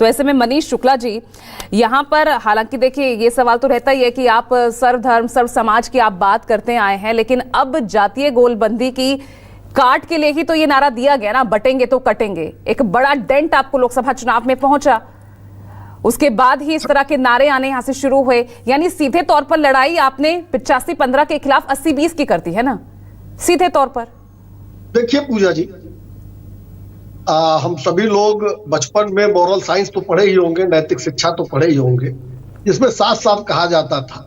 तो ऐसे में मनीष शुक्ला जी, यहाँ पर हालांकि देखिए ये सवाल तो रहता ही है कि आप सर्वधर्म सर्व समाज की आप बात करते आए हैं, लेकिन अब जातीय गोलबंदी की काट के लिए ही तो ये नारा दिया गया ना, बटेंगे तो कटेंगे। एक बड़ा डेंट आपको लोकसभा चुनाव में पहुंचा, उसके बाद ही इस तरह के नारे आने यहां से शुरू हुए। यानी सीधे तौर पर लड़ाई आपने 85-15 के खिलाफ 80-20 की करती है ना, सीधे तौर पर। देखिए पूजा जी, हम सभी लोग बचपन में मॉरल साइंस तो पढ़े ही होंगे, नैतिक शिक्षा तो पढ़े ही होंगे, जिसमें साफ साफ कहा जाता था,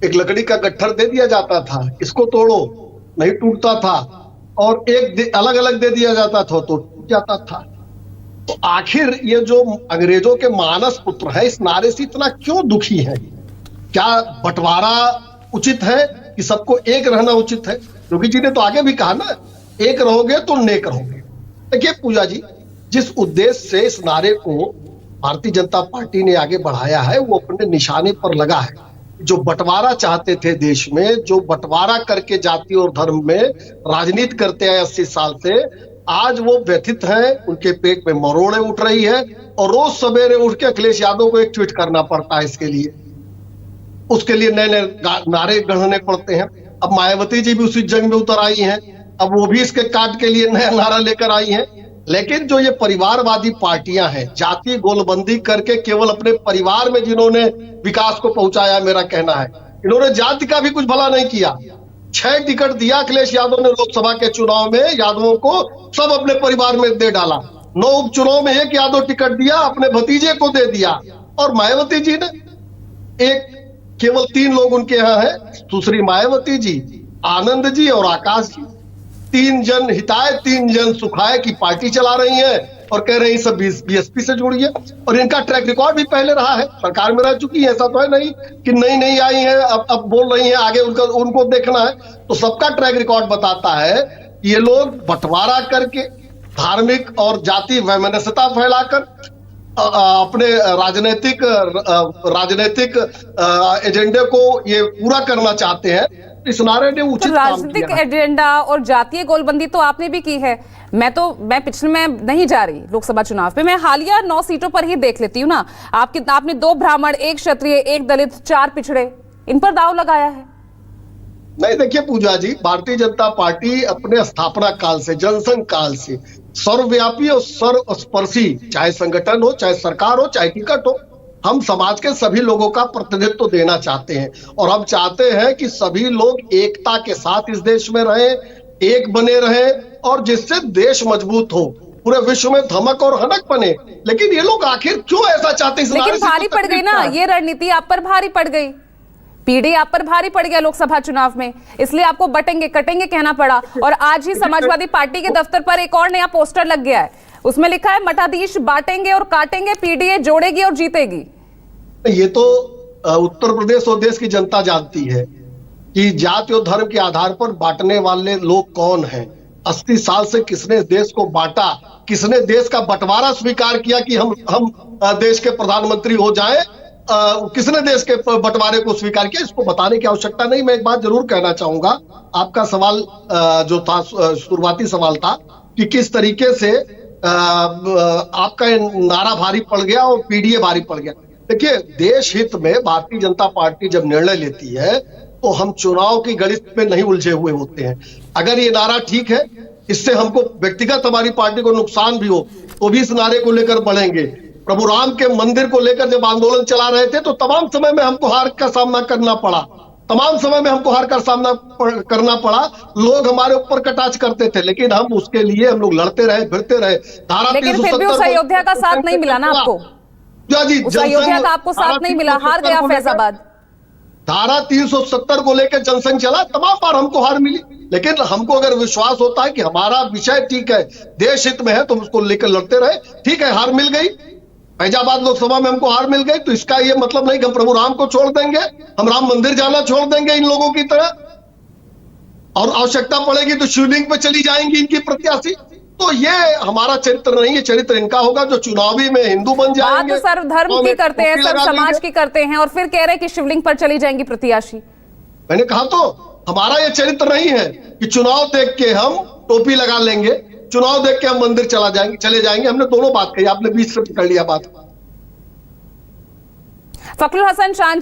एक लकड़ी का गट्ठर दे दिया जाता था, इसको तोड़ो, नहीं टूटता था, और एक अलग अलग दे दिया जाता था तो टूट जाता था। तो आखिर ये जो अंग्रेजों के मानस पुत्र है, इस नारे से इतना क्यों दुखी है? क्या बंटवारा उचित है कि सबको एक रहना उचित है? योगी जी ने तो आगे भी कहा ना, एक रहोगे तो नेक रहोगे। देखिए पूजा जी, जिस उद्देश्य से इस नारे को भारतीय जनता पार्टी ने आगे बढ़ाया है, वो अपने निशाने पर लगा है। जो बंटवारा चाहते थे देश में, जो बंटवारा करके जाति और धर्म में राजनीति करते हैं 80 साल से, आज वो व्यथित हैं, उनके पेट में मरोड़े उठ रही है, और रोज सवेरे उठ के अखिलेश यादव को एक ट्वीट करना पड़ता है इसके लिए, उसके लिए नए नए नारे गढ़ने पड़ते हैं। अब मायावती जी भी उसी जंग में उतर आई हैं, अब वो भी इसके काट के लिए नया नारा लेकर आई हैं। लेकिन जो ये परिवारवादी पार्टियां हैं, जातीय गोलबंदी करके केवल अपने परिवार में जिन्होंने विकास को पहुंचाया, मेरा कहना है इन्होंने जाति का भी कुछ भला नहीं किया। 6 टिकट दिया अखिलेश यादव ने लोकसभा के चुनाव में, यादवों को सब अपने परिवार में दे डाला। 9 उपचुनाव में 1 यादव टिकट दिया, अपने भतीजे को दे दिया। और मायावती जी ने केवल 3 लोग उनके यहाँ है, सुश्री मायावती जी, आनंद जी और आकाश जी, 3 जन हिताय 3 जन सुखाय की पार्टी चला रही है और कह रही सब बीएसपी से जुड़िए। और इनका ट्रैक रिकॉर्ड भी पहले रहा है, सरकार में रह चुकी है, ऐसा तो है नहीं कि नई आई है अब बोल रही है, आगे उनको देखना है। तो सबका ट्रैक रिकॉर्ड बताता है कि ये लोग बंटवारा करके, धार्मिक और जाति वैमनस्यता फैलाकर अपने राजनीतिक एजेंडे को ये पूरा करना चाहते हैं। इस नारे ने उचित तो राजनीतिक एजेंडा और जातीय गोलबंदी तो आपने भी की है। मैं पिछले में नहीं जा रही लोकसभा चुनाव पे, मैं हालिया 9 सीटों पर ही देख लेती हूँ ना। आपने 2 ब्राह्मण, 1 क्षत्रिय, 1 दलित, 4 पिछड़े, इन पर दाव लगाया है। नहीं, देखिए पूजा जी, भारतीय जनता पार्टी अपने स्थापना काल से, जनसंघ काल से सर्वव्यापी और सर्वस्पर्शी, चाहे संगठन हो, चाहे सरकार हो, चाहे टिकट हो, हम समाज के सभी लोगों का प्रतिनिधित्व देना चाहते हैं। और हम चाहते हैं कि सभी लोग एकता के साथ इस देश में रहें, एक बने रहें, और जिससे देश मजबूत हो, पूरे विश्व में धमक और हनक बने। लेकिन ये लोग आखिर क्यों ऐसा चाहते हैं? लेकिन भारी पड़ गई ना ये रणनीति, आप पर भारी पड़ गई, पीढ़ी आप पर भारी पड़ गया लोकसभा चुनाव में, इसलिए आपको बटेंगे कटेंगे कहना पड़ा। और आज ही समाजवादी पार्टी के दफ्तर पर एक और नया पोस्टर लग गया है, उसमें लिखा है मठाधीश बांटेंगे और काटेंगे, पीडीए जोड़ेगी और जीतेगी। ये तो उत्तर प्रदेश और देश की जनता जानती है कि जाति और धर्म के आधार पर बांटने वाले लोग कौन हैं। 80 साल से किसने देश को बांटा, किसने देश का बंटवारा स्वीकार किया कि हम देश के प्रधानमंत्री हो जाएं, किसने देश के बंटवारे को स्वीकार किया, इसको बताने की आवश्यकता नहीं। मैं एक बात जरूर कहना चाहूंगा, आपका सवाल जो था, शुरुआती सवाल था कि किस तरीके से आपका नारा भारी पड़ गया और पीडीए भारी पड़ गया। देखिए, देश हित में भारतीय जनता पार्टी जब निर्णय लेती है तो हम चुनाव की गणित में नहीं उलझे हुए होते हैं। अगर ये नारा ठीक है, इससे हमको व्यक्तिगत हमारी पार्टी को नुकसान भी हो, तो भी इस नारे को लेकर बढ़ेंगे। प्रभु राम के मंदिर को लेकर जब आंदोलन चला रहे थे तो तमाम समय में हमको हार का सामना करना पड़ा, तमाम समय में हमको हार का सामना करना पड़ा। लोग हमारे ऊपर कटाक्ष करते थे, लेकिन हम उसके लिए हम लोग लड़ते रहे, भिड़ते रहे। लेकिन फिर भी उस अयोध्या का साथ नहीं मिला ना आपको? उस अयोध्या का आपको साथ नहीं मिला, हार गया फैजाबाद। धारा 370 को लेकर जनसंघ चला, तमाम बार हमको हार मिली। लेकिन हमको अगर विश्वास होता है कि हमारा विषय ठीक है, देश हित में है, तो उसको लेकर लड़ते रहे। ठीक है, हार मिल गई, फैजाबाद लोकसभा में हमको हार मिल गई, तो इसका ये मतलब नहीं कि हम प्रभु राम को छोड़ देंगे, हम राम मंदिर जाना छोड़ देंगे इन लोगों की तरह, और आवश्यकता पड़ेगी तो शिवलिंग पे चली जाएंगी इनकी प्रत्याशी। तो ये हमारा चरित्र नहीं है, चरित्र इनका होगा जो चुनावी में हिंदू बन जाएंगे। बात सर्व धर्म की करते हैं, सर्व समाज की करते हैं, और फिर कह रहे हैं कि शिवलिंग पर चली जाएंगी प्रत्याशी। मैंने कहा तो हमारा ये चरित्र नहीं है कि चुनाव देख के हम टोपी लगा लेंगे, चुनाव देख के हम मंदिर चले जाएंगे। हमने दोनों बात कही, आपने बीच से पकड़ लिया बात। फखरुल हसन चांद जी,